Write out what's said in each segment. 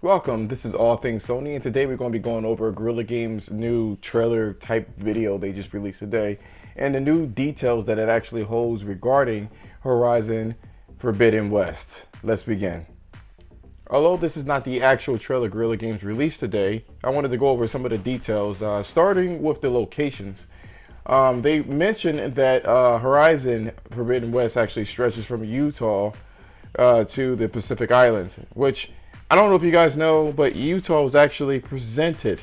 Welcome, this is All Things Sony, and today we're going to be going over Guerrilla Games' new trailer type video they just released today, and the new details that it actually holds regarding Horizon Forbidden West. Let's begin. Although this is not the actual trailer Guerrilla Games released today, I wanted to go over some of the details, starting with the locations. They mentioned that Horizon Forbidden West actually stretches from Utah to the Pacific Islands, which I don't know if you guys know, but Utah was actually presented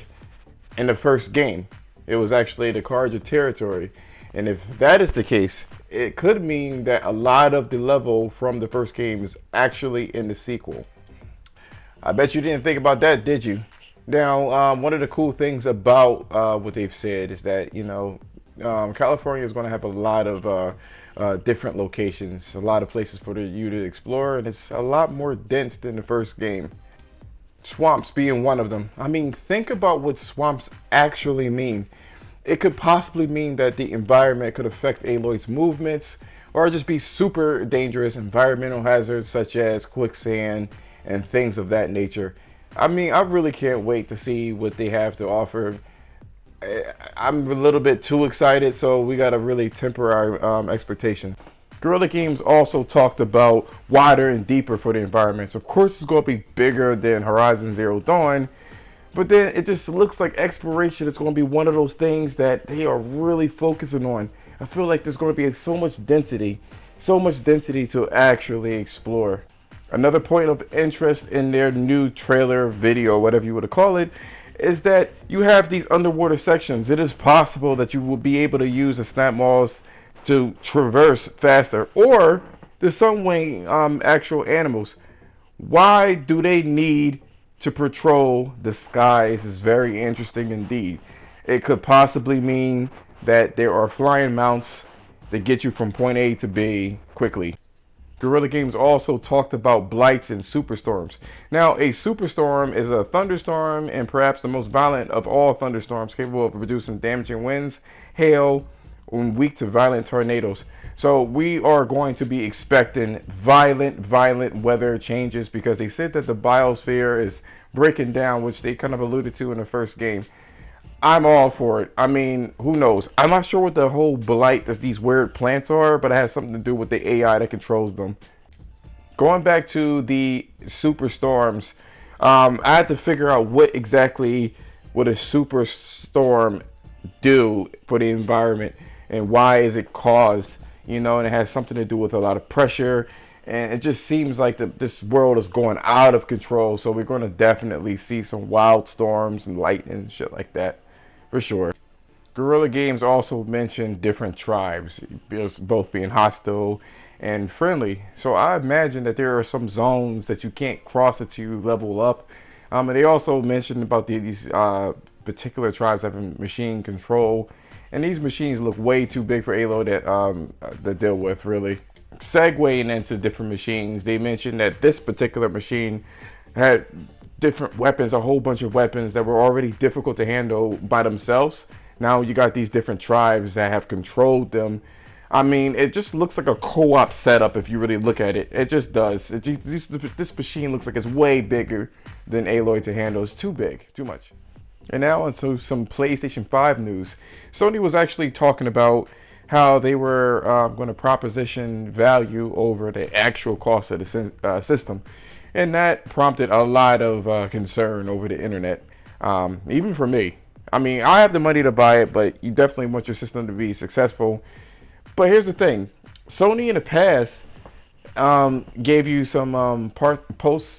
in the first game. It was actually the Carja territory. And if that is the case, it could mean that a lot of the level from the first game is actually in the sequel. I bet you didn't think about that, did you? Now, one of the cool things about what they've said is that, California is going to have a lot of different locations, a lot of places for you to explore, and it's a lot more dense than the first game. Swamps being one of them. I mean, think about what swamps actually mean. It could possibly mean that the environment could affect Aloy's movements, or just be super dangerous environmental hazards such as quicksand and things of that nature. I mean, I really can't wait to see what they have to offer. I'm a little bit too excited, so we gotta really temper our expectations. Guerrilla Games also talked about wider and deeper for the environments. Of course, it's going to be bigger than Horizon Zero Dawn, but then it just looks like exploration is going to be one of those things that they are really focusing on. I feel like there's going to be so much density to actually explore. Another point of interest in their new trailer video, whatever you want to call it, is that you have these underwater sections. It is possible that you will be able to use the snap maws to traverse faster, or there's some way actual animals. Why do they need to patrol the skies is very interesting indeed. It could possibly mean that there are flying mounts that get you from point A to B quickly. Guerrilla Games also talked about blights and superstorms. Now, a superstorm is a thunderstorm and perhaps the most violent of all thunderstorms, capable of producing damaging winds, hail, and weak to violent tornadoes. So we are going to be expecting violent weather changes because they said that the biosphere is breaking down, which they kind of alluded to in the first game. I'm all for it. I mean, who knows? I'm not sure what the whole blight, that these weird plants are, but it has something to do with the AI that controls them. Going back to the superstorms, I had to figure out what exactly would a superstorm do for the environment and why is it caused, and it has something to do with a lot of pressure, and it just seems like this world is going out of control, so we're going to definitely see some wild storms and lightning and shit like that for sure. Guerrilla Games also mentioned different tribes, both being hostile and friendly. So I imagine that there are some zones that you can't cross until you level up. And they also mentioned about these particular tribes having machine control, and these machines look way too big for Aloy to deal with, really. Segueing into different machines, they mentioned that this particular machine had different weapons, a whole bunch of weapons that were already difficult to handle by themselves. Now you got these different tribes that have controlled them. I mean, it just looks like a co-op setup if you really look at it. It just does. This machine looks like it's way bigger than Aloy to handle. It's too big, too much. And now onto some PlayStation 5 news. Sony was actually talking about how they were going to proposition value over the actual cost of the system. And that prompted a lot of concern over the internet, even for me. I mean, I have the money to buy it, but you definitely want your system to be successful. But here's the thing. Sony in the past gave you some post-mortem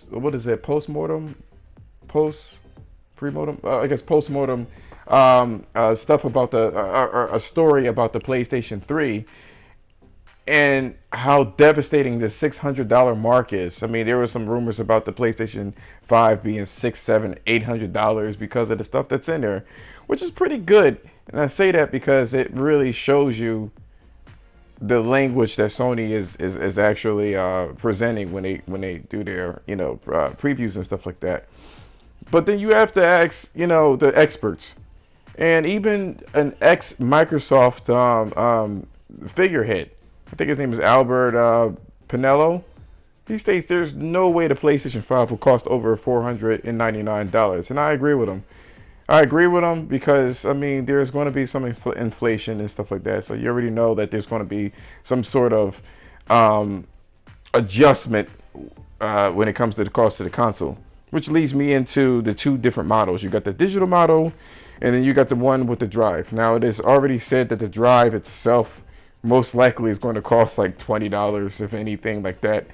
stuff about a story about the PlayStation 3 and how devastating the $600 mark is. I mean, there were some rumors about the PlayStation 5 being $600, $700, $800 because of the stuff that's in there, which is pretty good. And I say that because it really shows you the language that Sony is actually presenting when they do their previews and stuff like that. But then you have to ask the experts, and even an ex Microsoft figurehead. I think his name is Albert Pinello. He states there's no way the PlayStation 5 will cost over $499, and I agree with him. I agree with him because I mean there's going to be some inflation and stuff like that. So you already know that there's going to be some sort of um, adjustment when it comes to the cost of the console, which leads me into the two different models. You got the digital model, and then you got the one with the drive. Now it is already said that the drive itself most likely is going to cost like $20, if anything like that,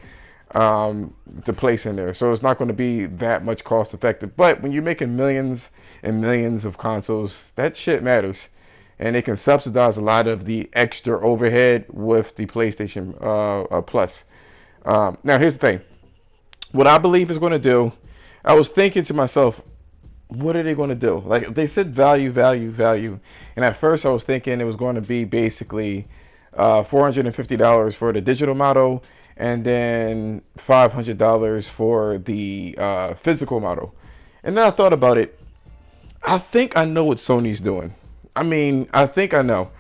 to place in there. So it's not going to be that much cost effective. But when you're making millions and millions of consoles, that shit matters. And they can subsidize a lot of the extra overhead with the PlayStation Plus. Now, here's the thing. What I believe is going to do, I was thinking to myself, what are they going to do? Like, they said value, value, value. And at first I was thinking it was going to be basically $450 for the digital model and then $500 for the physical model. And then I thought about it. I think I know what Sony's doing. I mean, I think I know.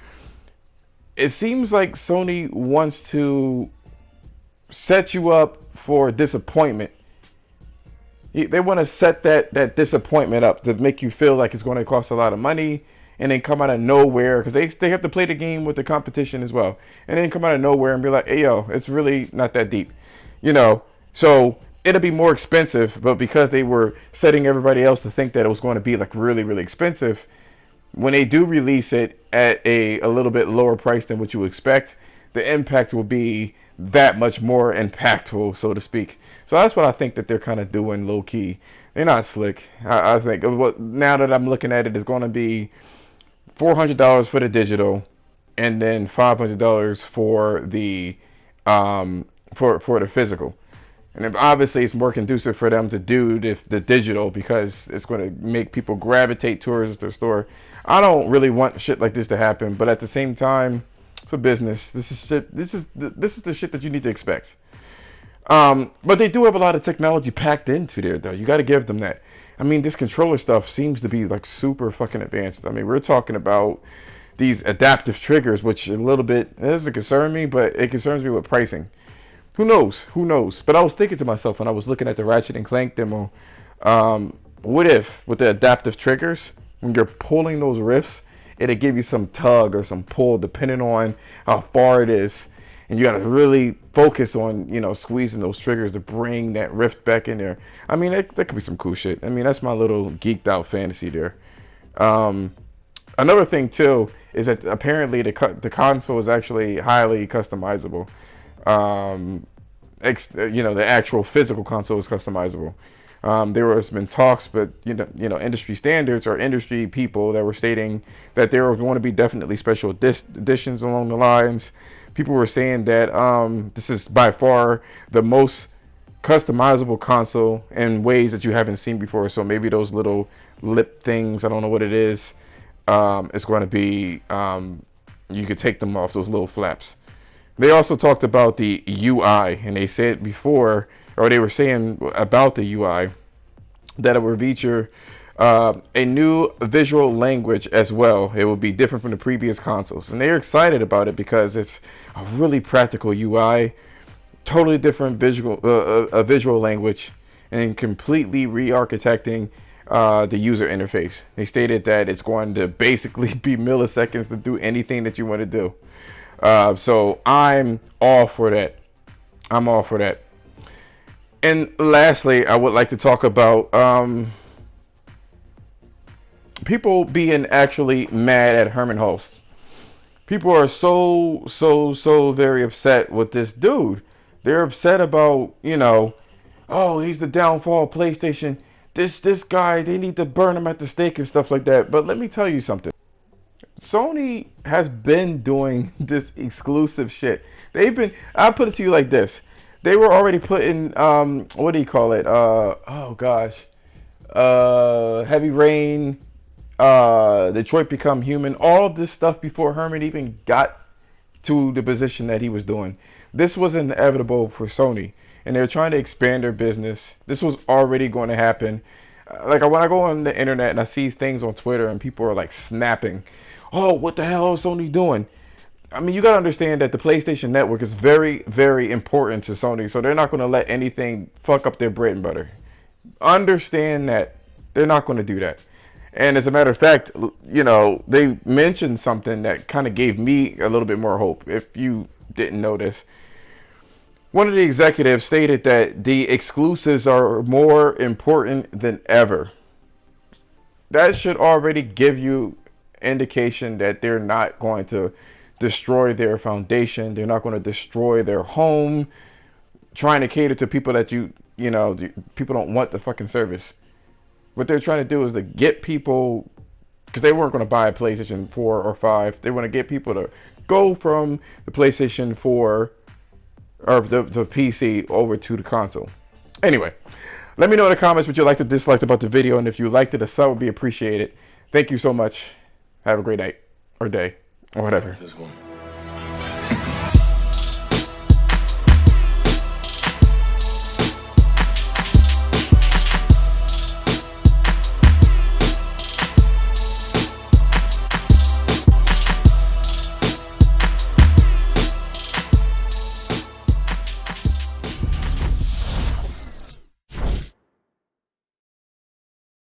It seems like Sony wants to set you up for disappointment. They want to set that disappointment up to make you feel like it's going to cost a lot of money and then come out of nowhere because they have to play the game with the competition as well, and then come out of nowhere and be like, hey yo, it's really not that deep, you know. So it'll be more expensive, but because they were setting everybody else to think that it was going to be like really really expensive, when they do release it at a little bit lower price than what you expect, the impact will be that much more impactful, so to speak. So that's what I think that they're kind of doing low key. They're not slick. I think what now that I'm looking at it is going to be $400 for the digital, and then $500 for the for the physical. And then obviously it's more conducive for them to do the digital because it's going to make people gravitate towards the store. I don't really want shit like this to happen, but at the same time, it's a business. This is shit. This is the shit that you need to expect. But they do have a lot of technology packed into there, though. You got to give them that. I mean, this controller stuff seems to be like super fucking advanced. I mean, we're talking about these adaptive triggers, which a little bit it doesn't concern me, but it concerns me with pricing. Who knows? Who knows? But I was thinking to myself when I was looking at the Ratchet and Clank demo, what if with the adaptive triggers, when you're pulling those rifts, it'll give you some tug or some pull depending on how far it is. And you got to really focus on, you know, squeezing those triggers to bring that rift back in there. I mean, that could be some cool shit. I mean, that's my little geeked out fantasy there. Another thing, too, is that apparently the console is actually highly customizable. You know, the actual physical console is customizable. There has been talks, but industry standards or industry people that were stating that there were going to be definitely special editions along the lines. People were saying that this is by far the most customizable console in ways that you haven't seen before. So maybe those little lip things, I don't know what it is, it's going to be, you could take them off, those little flaps. They also talked about the UI, and they said before, or they were saying about the UI, that it would feature a new visual language as well. It will be different from the previous consoles, and they're excited about it because it's a really practical UI, totally different visual language, and completely re-architecting the user interface. They stated that it's going to basically be milliseconds to do anything that you want to do. So I'm all for that. I'm all for that. And lastly, I would like to talk about people being actually mad at Herman Hulst. People are so very upset with this dude. They're upset about, oh, he's the downfall of PlayStation. This guy, they need to burn him at the stake and stuff like that. But let me tell you something. Sony has been doing this exclusive shit. I'll put it to you like this. They were already putting, what do you call it? Heavy Rain, Detroit Become Human, all of this stuff before Herman even got to the position that he was doing. This was inevitable for Sony, and they're trying to expand their business. This was already going to happen. Like when I go on the internet and I see things on Twitter and people are like snapping, oh, what the hell is Sony doing? I mean, you gotta understand that the PlayStation Network is very, very important to Sony, so they're not gonna let anything fuck up their bread and butter. Understand that they're not gonna do that. And as a matter of fact, you know, they mentioned something that kind of gave me a little bit more hope. If you didn't notice, one of the executives stated that the exclusives are more important than ever. That should already give you indication that they're not going to destroy their foundation. They're not going to destroy their home, trying to cater to people that you know, people don't want the fucking service. What they're trying to do is to get people, because they weren't going to buy a PlayStation 4 or 5. They want to get people to go from the PlayStation 4 or the PC over to the console. Anyway, let me know in the comments what you liked or disliked about the video, and if you liked it, a sub would be appreciated. Thank you so much. Have a great night or day or whatever.